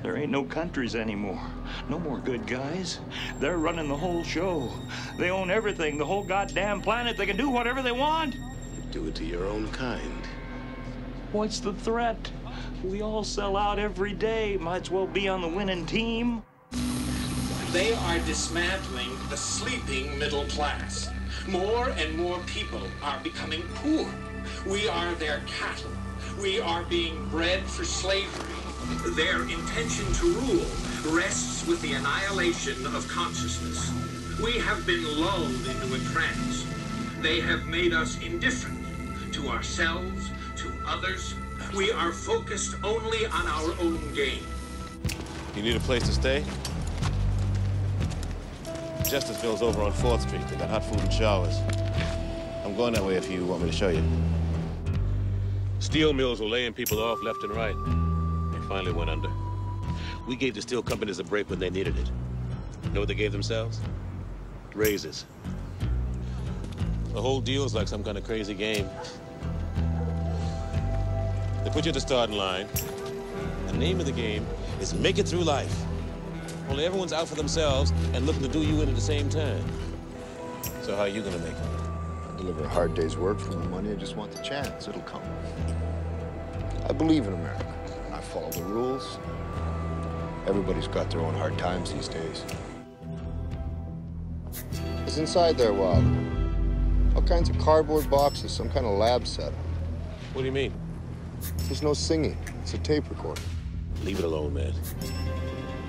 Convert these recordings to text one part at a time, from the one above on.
There ain't no countries anymore. No more good guys. They're running the whole show. They own everything, the whole goddamn planet. They can do whatever they want. Do it to your own kind. What's the threat? We all sell out every day. Might as well be on the winning team. They are dismantling the sleeping middle class. More and more people are becoming poor. We are their cattle. We are being bred for slavery. Their intention to rule rests with the annihilation of consciousness. We have been lulled into a trance. They have made us indifferent to ourselves, to others. We are focused only on our own gain. You need a place to stay? Justiceville's over on 4th Street. They got hot food and showers. I'm going that way if you want me to show you. Steel mills were laying people off left and right. They finally went under. We gave the steel companies a break when they needed it. You know what they gave themselves? Raises. The whole deal's like some kind of crazy game. They put you at the starting line. The name of the game is make it through life. Only everyone's out for themselves and looking to do you in at the same time. So how are you gonna make it? I deliver a hard day's work for the money. I just want the chance. It'll come. I believe in America. I follow the rules. Everybody's got their own hard times these days. It's inside there, Wilder. All kinds of cardboard boxes, some kind of lab setup. What do you mean? There's no singing. It's a tape recorder. Leave it alone, man.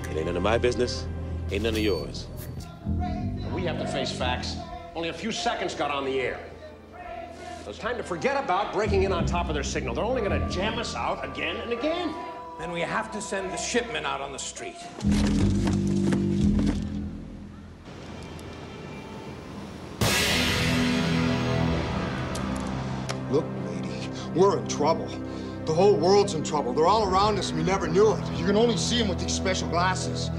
It ain't none of my business, ain't none of yours. We have to face facts. Only a few seconds got on the air. So it's time to forget about breaking in on top of their signal. They're only gonna jam us out again and again. Then we have to send the shipment out on the street. Look, lady, we're in trouble. The whole world's in trouble. They're all around us and we never knew it. You can only see them with these special glasses.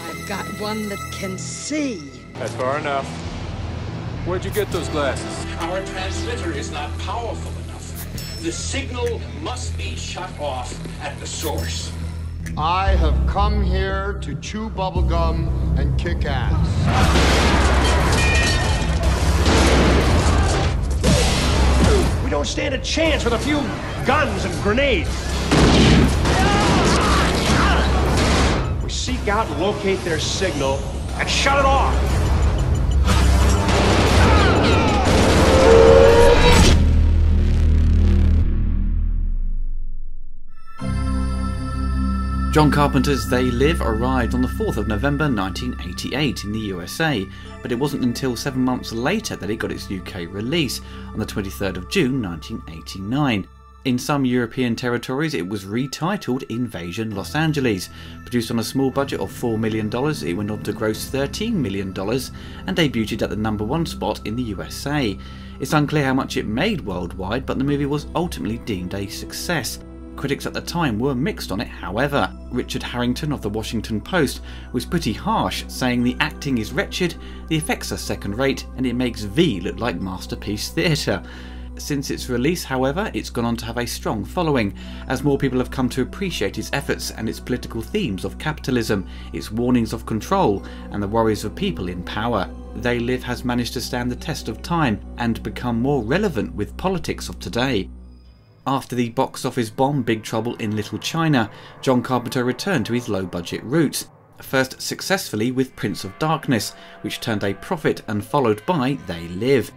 I've got one that can see. That's far enough. Where'd you get those glasses? Our transmitter is not powerful enough. The signal must be shut off at the source. I have come here to chew bubblegum and kick ass. We don't stand a chance with a few guns and grenades. We seek out and locate their signal and shut it off. John Carpenter's They Live arrived on the 4th of November 1988 in the USA, but it wasn't until 7 months later that it got its UK release on the 23rd of June 1989. In some European territories it was retitled Invasion Los Angeles. Produced on a small budget of $4 million, it went on to gross $13 million and debuted at the #1 spot in the USA. It's unclear how much it made worldwide, but the movie was ultimately deemed a success. Critics at the time were mixed on it, however. Richard Harrington of the Washington Post was pretty harsh, saying the acting is wretched, the effects are second rate, and it makes V look like masterpiece theatre. Since its release, however, it's gone on to have a strong following, as more people have come to appreciate its efforts and its political themes of capitalism, its warnings of control, and the worries of people in power. They Live has managed to stand the test of time and become more relevant with politics of today. After the box office bomb Big Trouble in Little China, John Carpenter returned to his low-budget roots, first successfully with Prince of Darkness, which turned a profit, and followed by They Live.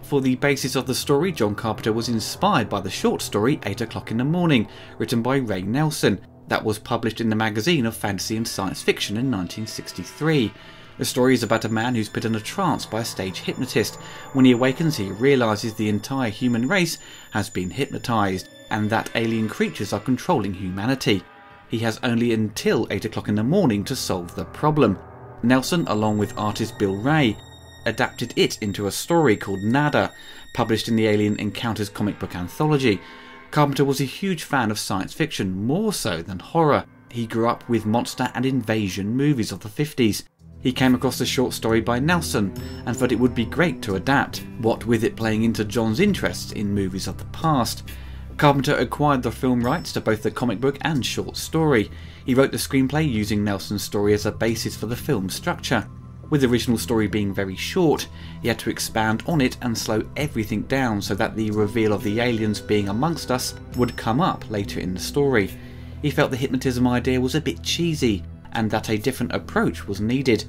For the basis of the story, John Carpenter was inspired by the short story 8 O'Clock in the Morning, written by Ray Nelson, that was published in the magazine of fantasy and science fiction in 1963. The story is about a man who's put in a trance by a stage hypnotist. When he awakens, he realises the entire human race has been hypnotised, and that alien creatures are controlling humanity. He has only until 8 o'clock in the morning to solve the problem. Nelson, along with artist Bill Ray, adapted it into a story called Nadder, published in the Alien Encounters comic book anthology. Carpenter was a huge fan of science fiction, more so than horror. He grew up with monster and invasion movies of the 50s. He came across the short story by Nelson and thought it would be great to adapt, what with it playing into John's interests in movies of the past. Carpenter acquired the film rights to both the comic book and short story. He wrote the screenplay using Nelson's story as a basis for the film's structure. With the original story being very short, he had to expand on it and slow everything down so that the reveal of the aliens being amongst us would come up later in the story. He felt the hypnotism idea was a bit cheesy and that a different approach was needed.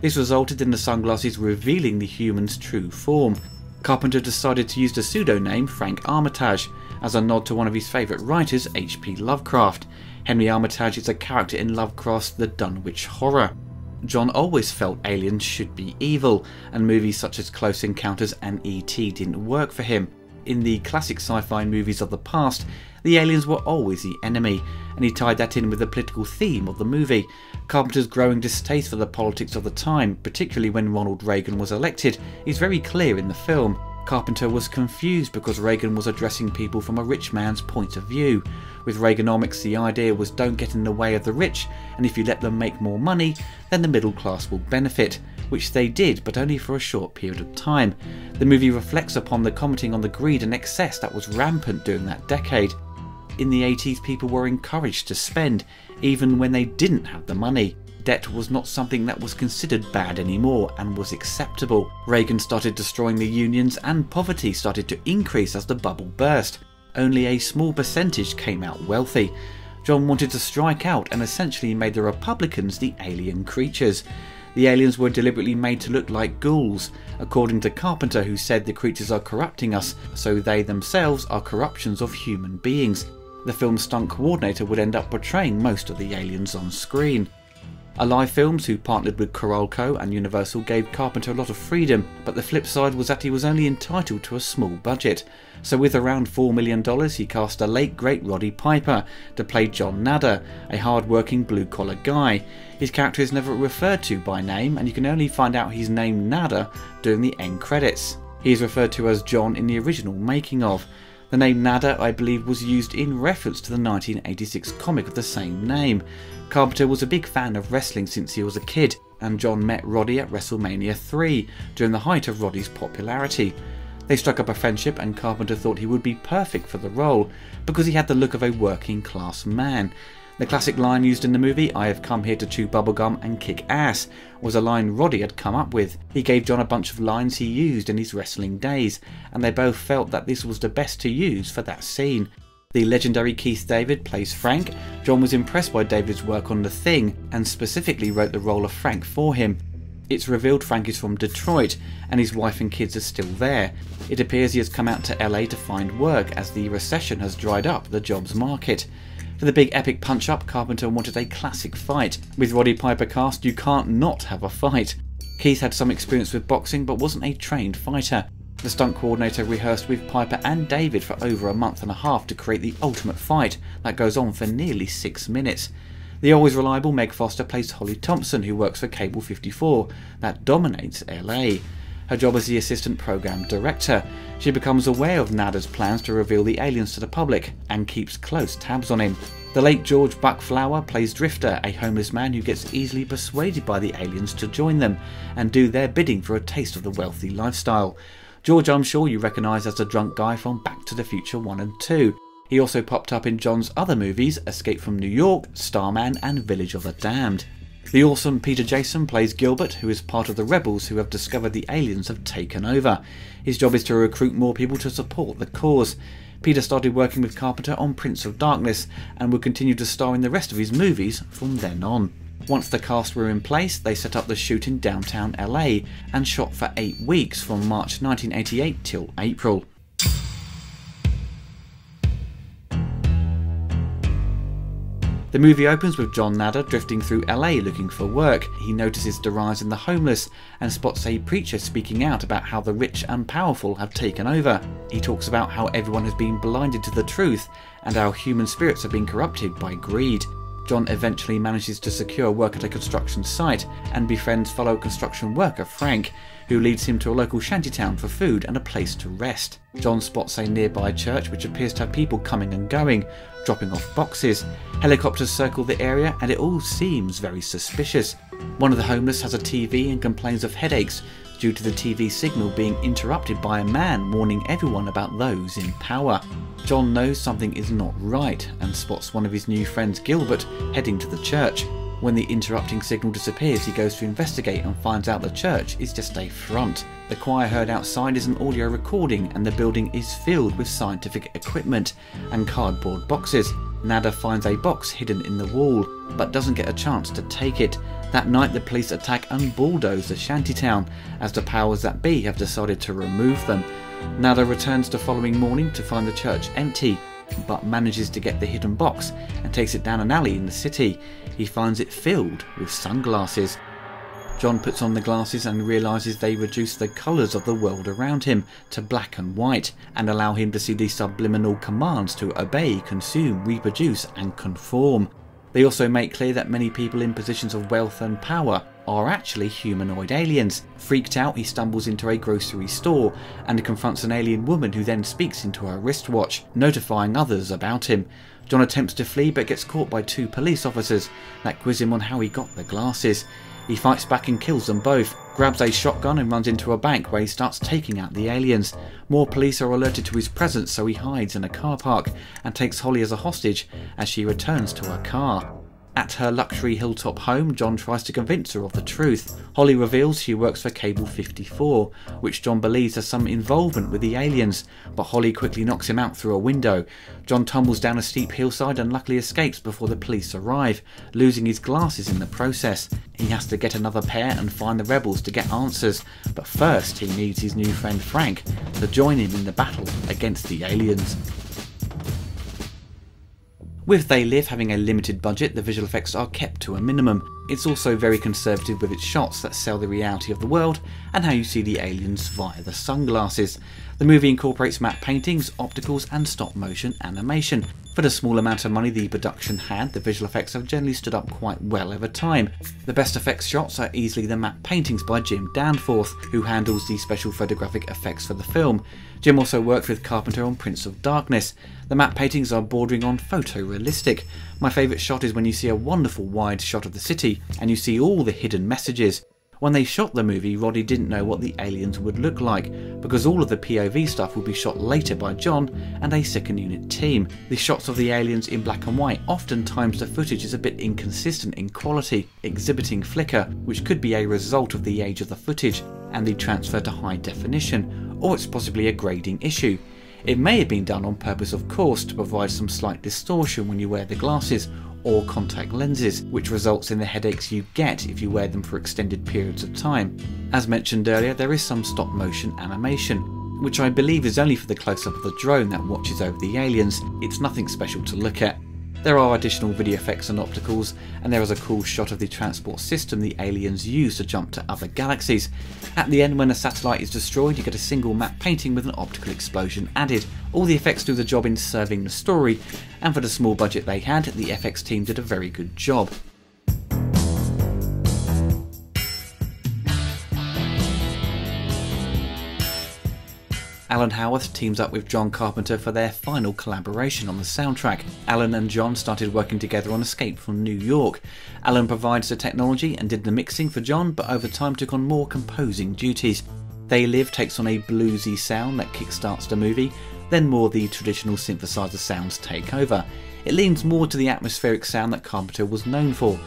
This resulted in the sunglasses revealing the human's true form. Carpenter decided to use the pseudonym Frank Armitage as a nod to one of his favourite writers, H.P. Lovecraft. Henry Armitage is a character in Lovecraft's The Dunwich Horror. John always felt aliens should be evil, and movies such as Close Encounters and E.T. didn't work for him. In the classic sci-fi movies of the past, the aliens were always the enemy, and he tied that in with the political theme of the movie. Carpenter's growing distaste for the politics of the time, particularly when Ronald Reagan was elected, is very clear in the film. Carpenter was confused because Reagan was addressing people from a rich man's point of view. With Reaganomics, the idea was don't get in the way of the rich, and if you let them make more money, then the middle class will benefit, which they did, but only for a short period of time. The movie reflects upon the commenting on the greed and excess that was rampant during that decade. In the 80s, people were encouraged to spend, even when they didn't have the money. Debt was not something that was considered bad anymore and was acceptable. Reagan started destroying the unions and poverty started to increase as the bubble burst. Only a small percentage came out wealthy. John wanted to strike out and essentially made the Republicans the alien creatures. The aliens were deliberately made to look like ghouls, according to Carpenter, who said the creatures are corrupting us, so they themselves are corruptions of human beings. The film's stunt coordinator would end up portraying most of the aliens on screen. Alive Films, who partnered with Coralco and Universal, gave Carpenter a lot of freedom, but the flip side was that he was only entitled to a small budget. So with around $4 million, he cast a late great Roddy Piper to play John Nadder, a hard-working blue-collar guy. His character is never referred to by name, and you can only find out he's named Nadder during the end credits. He is referred to as John in the original making of. The name Nadder, I believe, was used in reference to the 1986 comic of the same name. Carpenter was a big fan of wrestling since he was a kid, and John met Roddy at WrestleMania 3 during the height of Roddy's popularity. They struck up a friendship, and Carpenter thought he would be perfect for the role because he had the look of a working class man. The classic line used in the movie, "I have come here to chew bubblegum and kick ass," was a line Roddy had come up with. He gave John a bunch of lines he used in his wrestling days, and they both felt that this was the best to use for that scene. The legendary Keith David plays Frank. John was impressed by David's work on The Thing, and specifically wrote the role of Frank for him. It's revealed Frank is from Detroit, and his wife and kids are still there. It appears he has come out to LA to find work, as the recession has dried up the jobs market. For the big epic punch-up, Carpenter wanted a classic fight. With Roddy Piper cast, you can't not have a fight. Keith had some experience with boxing, but wasn't a trained fighter. The stunt coordinator rehearsed with Piper and David for over a month and a half to create the ultimate fight that goes on for nearly 6 minutes. The always reliable Meg Foster plays Holly Thompson, who works for Cable 54, that dominates LA. Her job as the assistant program director. She becomes aware of Nadder's plans to reveal the aliens to the public and keeps close tabs on him. The late George Buck Flower plays Drifter, a homeless man who gets easily persuaded by the aliens to join them and do their bidding for a taste of the wealthy lifestyle. George, I'm sure you recognise as the drunk guy from Back to the Future 1 and 2. He also popped up in John's other movies, Escape from New York, Starman and Village of the Damned. The awesome Peter Jason plays Gilbert, who is part of the rebels who have discovered the aliens have taken over. His job is to recruit more people to support the cause. Peter started working with Carpenter on Prince of Darkness and would continue to star in the rest of his movies from then on. Once the cast were in place, they set up the shoot in downtown LA and shot for 8 weeks from March 1988 till April. The movie opens with John Nadder drifting through LA looking for work. He notices the rise in the homeless and spots a preacher speaking out about how the rich and powerful have taken over. He talks about how everyone has been blinded to the truth and how human spirits have been corrupted by greed. John eventually manages to secure work at a construction site and befriends fellow construction worker Frank, who leads him to a local shantytown for food and a place to rest. John spots a nearby church which appears to have people coming and going, dropping off boxes. Helicopters circle the area and it all seems very suspicious. One of the homeless has a TV and complains of headaches. due to the TV signal being interrupted by a man warning everyone about those in power. John knows something is not right and spots one of his new friends, Gilbert, heading to the church. When the interrupting signal disappears, he goes to investigate and finds out the church is just a front. The choir heard outside is an audio recording, and the building is filled with scientific equipment and cardboard boxes. Nadder finds a box hidden in the wall, but doesn't get a chance to take it. That night the police attack and bulldoze the shantytown, as the powers that be have decided to remove them. Nadder returns the following morning to find the church empty, but manages to get the hidden box and takes it down an alley in the city. He finds it filled with sunglasses. John puts on the glasses and realises they reduce the colours of the world around him to black and white and allow him to see the subliminal commands to obey, consume, reproduce and conform. They also make clear that many people in positions of wealth and power are actually humanoid aliens. Freaked out, he stumbles into a grocery store and confronts an alien woman who then speaks into her wristwatch, notifying others about him. John attempts to flee but gets caught by 2 police officers that quiz him on how he got the glasses. He fights back and kills them both, grabs a shotgun and runs into a bank where he starts taking out the aliens. More police are alerted to his presence, so he hides in a car park and takes Holly as a hostage as she returns to her car. At her luxury hilltop home, John tries to convince her of the truth. Holly reveals she works for Cable 54, which John believes has some involvement with the aliens, but Holly quickly knocks him out through a window. John tumbles down a steep hillside and luckily escapes before the police arrive, losing his glasses in the process. He has to get another pair and find the rebels to get answers, but first he needs his new friend Frank to join him in the battle against the aliens. With They Live having a limited budget, the visual effects are kept to a minimum. It's also very conservative with its shots that sell the reality of the world and how you see the aliens via the sunglasses. The movie incorporates matte paintings, opticals and stop motion animation. For the small amount of money the production had, the visual effects have generally stood up quite well over time. The best effects shots are easily the matte paintings by Jim Danforth, who handles the special photographic effects for the film. Jim also worked with Carpenter on Prince of Darkness. The matte paintings are bordering on photorealistic. My favourite shot is when you see a wonderful wide shot of the city and you see all the hidden messages. When they shot the movie, Roddy didn't know what the aliens would look like, because all of the POV stuff would be shot later by John and a second unit team. The shots of the aliens in black and white, oftentimes the footage is a bit inconsistent in quality, exhibiting flicker, which could be a result of the age of the footage and the transfer to high definition, or it's possibly a grading issue. It may have been done on purpose, of course, to provide some slight distortion when you wear the glasses or contact lenses, which results in the headaches you get if you wear them for extended periods of time. As mentioned earlier, there is some stop motion animation, which I believe is only for the close-up of the drone that watches over the aliens. It's nothing special to look at. There are additional video effects and opticals, and there is a cool shot of the transport system the aliens use to jump to other galaxies. At the end, when a satellite is destroyed, you get a single matte painting with an optical explosion added. All the effects do the job in serving the story, and for the small budget they had, the FX team did a very good job. Alan Howarth teams up with John Carpenter for their final collaboration on the soundtrack. Alan and John started working together on Escape from New York. Alan provides the technology and did the mixing for John, but over time took on more composing duties. They Live takes on a bluesy sound that kickstarts the movie, then more the traditional synthesizer sounds take over. It leans more to the atmospheric sound that Carpenter was known for,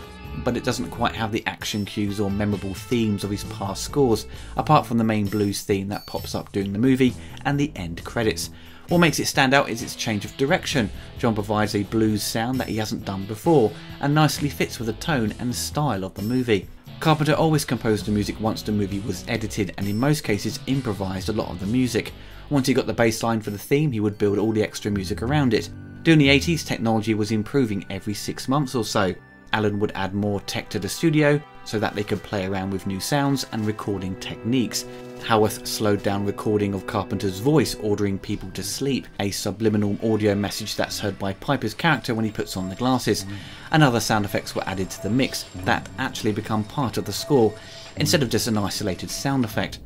but it doesn't quite have the action cues or memorable themes of his past scores, apart from the main blues theme that pops up during the movie and the end credits. What makes it stand out is its change of direction. John provides a blues sound that he hasn't done before, and nicely fits with the tone and style of the movie. Carpenter always composed the music once the movie was edited, and in most cases improvised a lot of the music. Once he got the bass line for the theme, he would build all the extra music around it. During the 80s, technology was improving every 6 months or so. Alan would add more tech to the studio so that they could play around with new sounds and recording techniques. Howarth slowed down recording of Carpenter's voice ordering people to sleep, a subliminal audio message that's heard by Piper's character when he puts on the glasses, and other sound effects were added to the mix that actually become part of the score instead of just an isolated sound effect.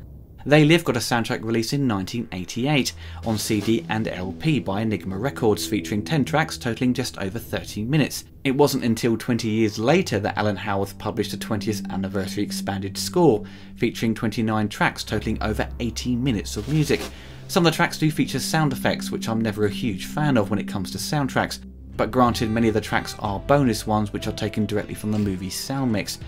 They Live got a soundtrack release in 1988 on CD and LP by Enigma Records, featuring 10 tracks totaling just over 30 minutes. It wasn't until 20 years later that Alan Howarth published a 20th anniversary expanded score, featuring 29 tracks totaling over 80 minutes of music. Some of the tracks do feature sound effects, which I'm never a huge fan of when it comes to soundtracks, but granted, many of the tracks are bonus ones which are taken directly from the movie's sound mix.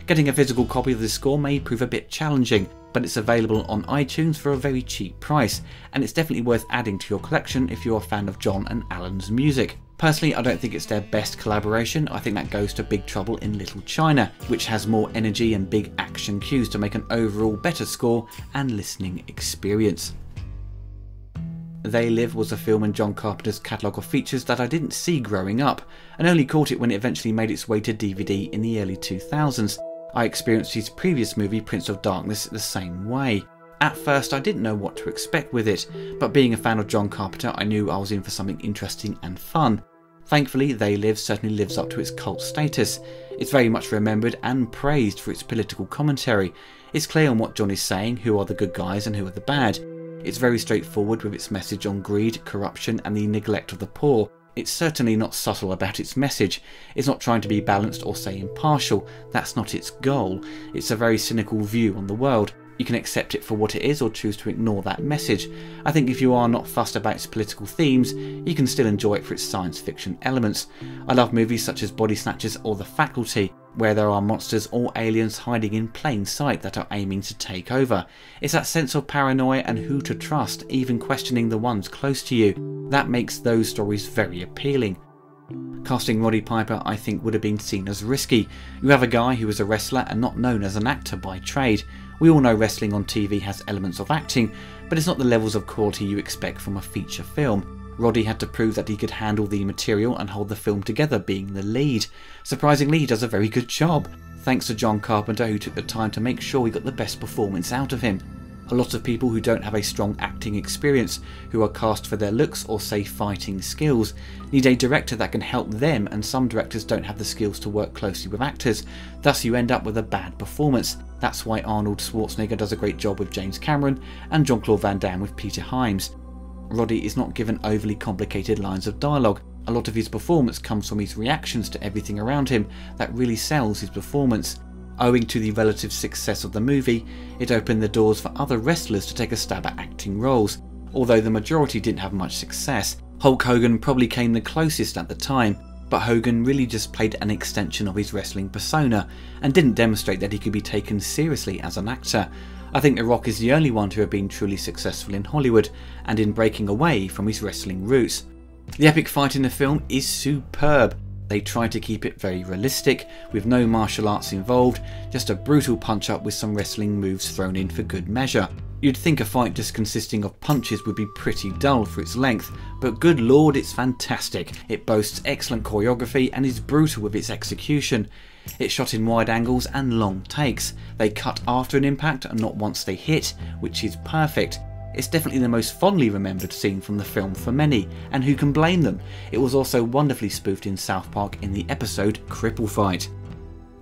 Getting a physical copy of this score may prove a bit challenging, but it's available on iTunes for a very cheap price, and it's definitely worth adding to your collection if you're a fan of John and Alan's music. Personally, I don't think it's their best collaboration. I think that goes to Big Trouble in Little China, which has more energy and big action cues to make an overall better score and listening experience. They Live was a film in John Carpenter's catalogue of features that I didn't see growing up, and only caught it when it eventually made its way to DVD in the early 2000s. I experienced his previous movie Prince of Darkness the same way. At first I didn't know what to expect with it, but being a fan of John Carpenter I knew I was in for something interesting and fun. Thankfully, They Live certainly lives up to its cult status. It's very much remembered and praised for its political commentary. It's clear on what John is saying, who are the good guys and who are the bad. It's very straightforward with its message on greed, corruption and the neglect of the poor. It's certainly not subtle about its message. It's not trying to be balanced or say impartial. That's not its goal. It's a very cynical view on the world. You can accept it for what it is or choose to ignore that message. I think if you are not fussed about its political themes, you can still enjoy it for its science fiction elements. I love movies such as Body Snatchers or The Faculty, where there are monsters or aliens hiding in plain sight that are aiming to take over. It's that sense of paranoia and who to trust, even questioning the ones close to you. That makes those stories very appealing. Casting Roddy Piper I think would have been seen as risky. You have a guy who is a wrestler and not known as an actor by trade. We all know wrestling on TV has elements of acting, but it's not the levels of quality you expect from a feature film. Roddy had to prove that he could handle the material and hold the film together being the lead. Surprisingly, he does a very good job, thanks to John Carpenter who took the time to make sure we got the best performance out of him. A lot of people who don't have a strong acting experience, who are cast for their looks or say fighting skills, need a director that can help them, and some directors don't have the skills to work closely with actors, thus you end up with a bad performance. That's why Arnold Schwarzenegger does a great job with James Cameron and Jean-Claude Van Damme with Peter Hyams. Roddy is not given overly complicated lines of dialogue. A lot of his performance comes from his reactions to everything around him that really sells his performance. Owing to the relative success of the movie, it opened the doors for other wrestlers to take a stab at acting roles, although the majority didn't have much success. Hulk Hogan probably came the closest at the time, but Hogan really just played an extension of his wrestling persona and didn't demonstrate that he could be taken seriously as an actor. I think The Rock is the only one to have been truly successful in Hollywood and in breaking away from his wrestling roots. The epic fight in the film is superb. They try to keep it very realistic, with no martial arts involved, just a brutal punch-up with some wrestling moves thrown in for good measure. You'd think a fight just consisting of punches would be pretty dull for its length, but good lord, it's fantastic. It boasts excellent choreography and is brutal with its execution. It's shot in wide angles and long takes. They cut after an impact and not once they hit, which is perfect. It's definitely the most fondly remembered scene from the film for many, and who can blame them? It was also wonderfully spoofed in South Park in the episode Cripple Fight.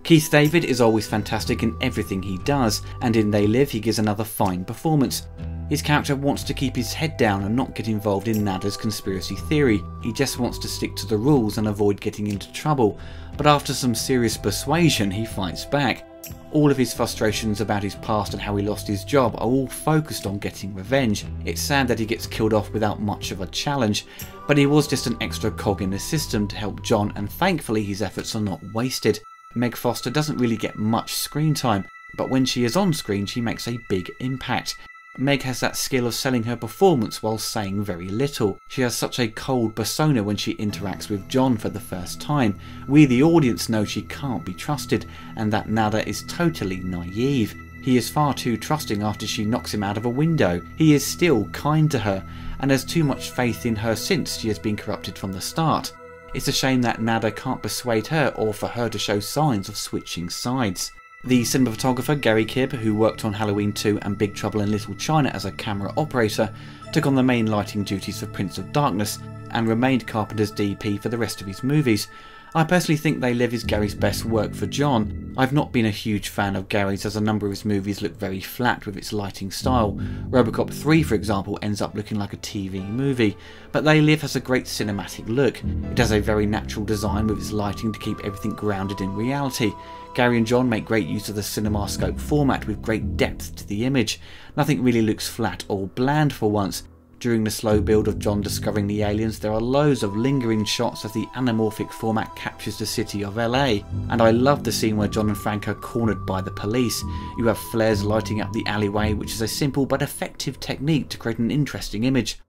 Keith David is always fantastic in everything he does, and in They Live he gives another fine performance. His character wants to keep his head down and not get involved in Nadder's conspiracy theory. He just wants to stick to the rules and avoid getting into trouble, but after some serious persuasion he fights back. All of his frustrations about his past and how he lost his job are all focused on getting revenge. It's sad that he gets killed off without much of a challenge, but he was just an extra cog in the system to help John, and thankfully his efforts are not wasted. Meg Foster doesn't really get much screen time, but when she is on screen she makes a big impact. Meg has that skill of selling her performance while saying very little. She has such a cold persona when she interacts with John for the first time. We the audience know she can't be trusted, and that Nadder is totally naive. He is far too trusting after she knocks him out of a window. He is still kind to her, and has too much faith in her since she has been corrupted from the start. It's a shame that Nadder can't persuade her, or for her to show signs of switching sides. The cinematographer Gary Kibb, who worked on Halloween 2 and Big Trouble in Little China as a camera operator, took on the main lighting duties for Prince of Darkness and remained Carpenter's DP for the rest of his movies. I personally think They Live is Gary's best work for John. I've not been a huge fan of Gary's, as a number of his movies look very flat with its lighting style. Robocop 3, for example, ends up looking like a TV movie, but They Live has a great cinematic look. It has a very natural design with its lighting to keep everything grounded in reality. Gary and John make great use of the CinemaScope format with great depth to the image. Nothing really looks flat or bland for once. During the slow build of John discovering the aliens, there are loads of lingering shots as the anamorphic format captures the city of LA. And I love the scene where John and Frank are cornered by the police. You have flares lighting up the alleyway, which is a simple but effective technique to create an interesting image.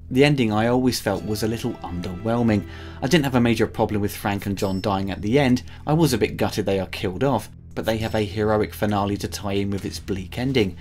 The ending I always felt was a little underwhelming. I didn't have a major problem with Frank and John dying at the end. I was a bit gutted they are killed off, but they have a heroic finale to tie in with its bleak ending.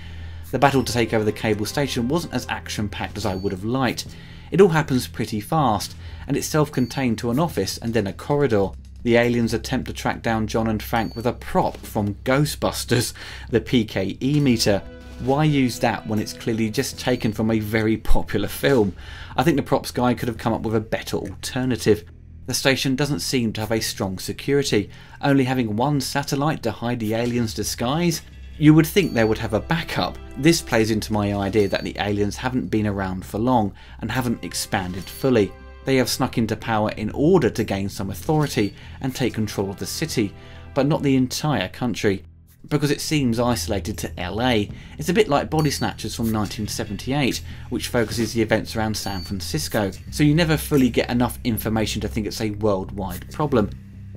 The battle to take over the cable station wasn't as action-packed as I would have liked. It all happens pretty fast, and it's self-contained to an office and then a corridor. The aliens attempt to track down John and Frank with a prop from Ghostbusters, the PKE meter. Why use that when it's clearly just taken from a very popular film? I think the props guy could have come up with a better alternative. The station doesn't seem to have a strong security, only having one satellite to hide the aliens' disguise. You would think they would have a backup. This plays into my idea that the aliens haven't been around for long and haven't expanded fully. They have snuck into power in order to gain some authority and take control of the city, but not the entire country, because it seems isolated to LA. It's a bit like Body Snatchers from 1978, which focuses the events around San Francisco, so you never fully get enough information to think it's a worldwide problem.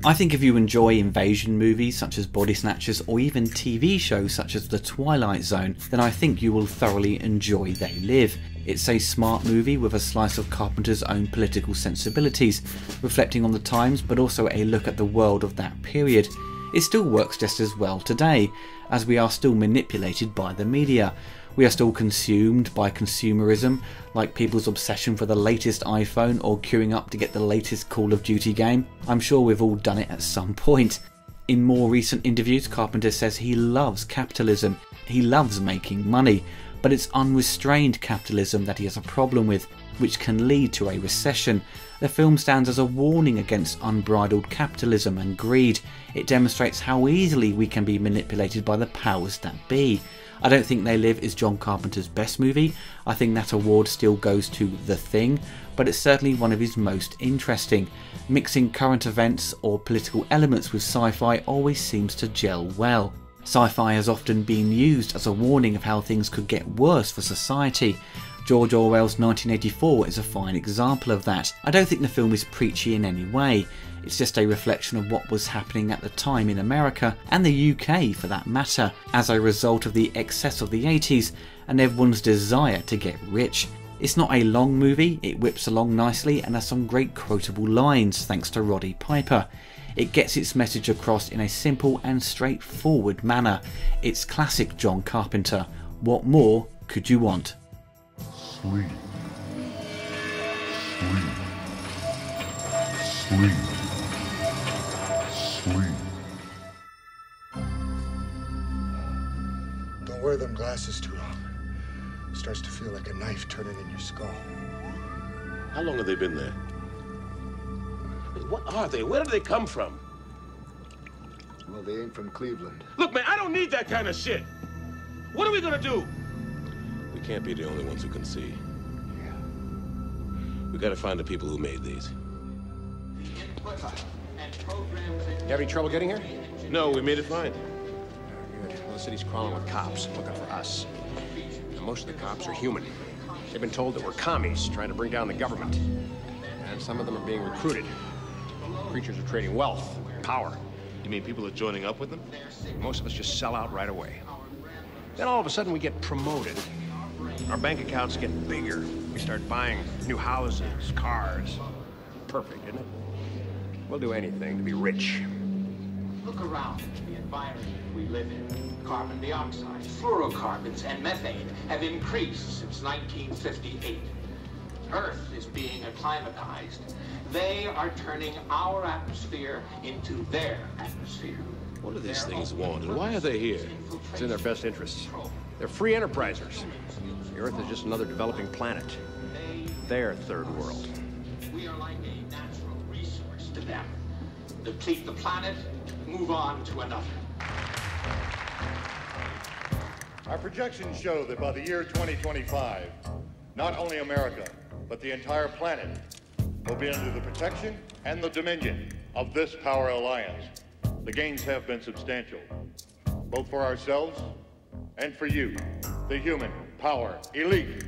I think if you enjoy invasion movies such as Body Snatchers or even TV shows such as The Twilight Zone, then I think you will thoroughly enjoy They Live. It's a smart movie with a slice of Carpenter's own political sensibilities, reflecting on the times but also a look at the world of that period. It still works just as well today, as we are still manipulated by the media. We are still consumed by consumerism, like people's obsession for the latest iPhone or queuing up to get the latest Call of Duty game. I'm sure we've all done it at some point. In more recent interviews, Carpenter says he loves capitalism. He loves making money, but it's unrestrained capitalism that he has a problem with, which can lead to a recession. The film stands as a warning against unbridled capitalism and greed. It demonstrates how easily we can be manipulated by the powers that be. I don't think They Live is John Carpenter's best movie. I think that award still goes to The Thing, but it's certainly one of his most interesting. Mixing current events or political elements with sci-fi always seems to gel well. Sci-fi has often been used as a warning of how things could get worse for society. George Orwell's 1984 is a fine example of that. I don't think the film is preachy in any way. It's just a reflection of what was happening at the time in America, and the UK for that matter, as a result of the excess of the 80s and everyone's desire to get rich. It's not a long movie, it whips along nicely and has some great quotable lines thanks to Roddy Piper. It gets its message across in a simple and straightforward manner. It's classic John Carpenter. What more could you want? Sleep. Sleep. Sleep. Sleep. Don't wear them glasses too long. It starts to feel like a knife turning in your skull. How long have they been there? What are they? Where do they come from? Well, they ain't from Cleveland. Look, man, I don't need that kind of shit. What are we gonna do? We can't be the only ones who can see. Yeah. We gotta find the people who made these. You have any trouble getting here? No, we made it fine. Good. Well, the city's crawling with cops looking for us. And most of the cops are human. They've been told that we're commies trying to bring down the government. And some of them are being recruited. Creatures are trading wealth, power. You mean people are joining up with them? Most of us just sell out right away. Then all of a sudden we get promoted. Our bank accounts get bigger. We start buying new houses, cars. Perfect, isn't it? We'll do anything to be rich. Look around at the environment we live in. Carbon dioxide, fluorocarbons, and methane have increased since 1958. Earth is being acclimatized. They are turning our atmosphere into their atmosphere. What do these things want, and why are they here? It's in their best interests. They're free enterprisers. The Earth is just another developing planet. Their third world. We are like a natural resource to them. deplete the planet, move on to another. Our projections show that by the year 2025, not only America, but the entire planet will be under the protection and the dominion of this power alliance. The gains have been substantial, both for ourselves and for you, the human power elite.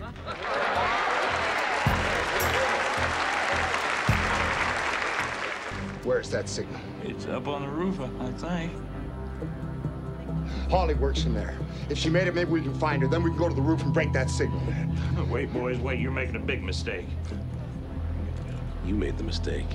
Where's that signal? It's up on the roof, I think. Holly works in there. If she made it, maybe we can find her. Then we can go to the roof and break that signal. Wait, boys, wait. You're making a big mistake. You made the mistake.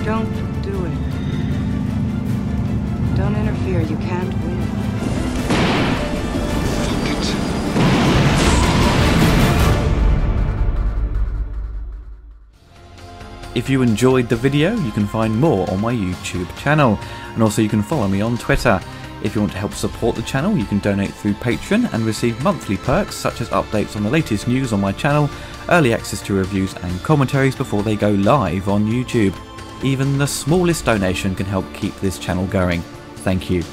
Don't do it. Don't interfere. You can't win. If you enjoyed the video, you can find more on my YouTube channel, and also you can follow me on Twitter. If you want to help support the channel, you can donate through Patreon and receive monthly perks such as updates on the latest news on my channel, early access to reviews and commentaries before they go live on YouTube. Even the smallest donation can help keep this channel going. Thank you.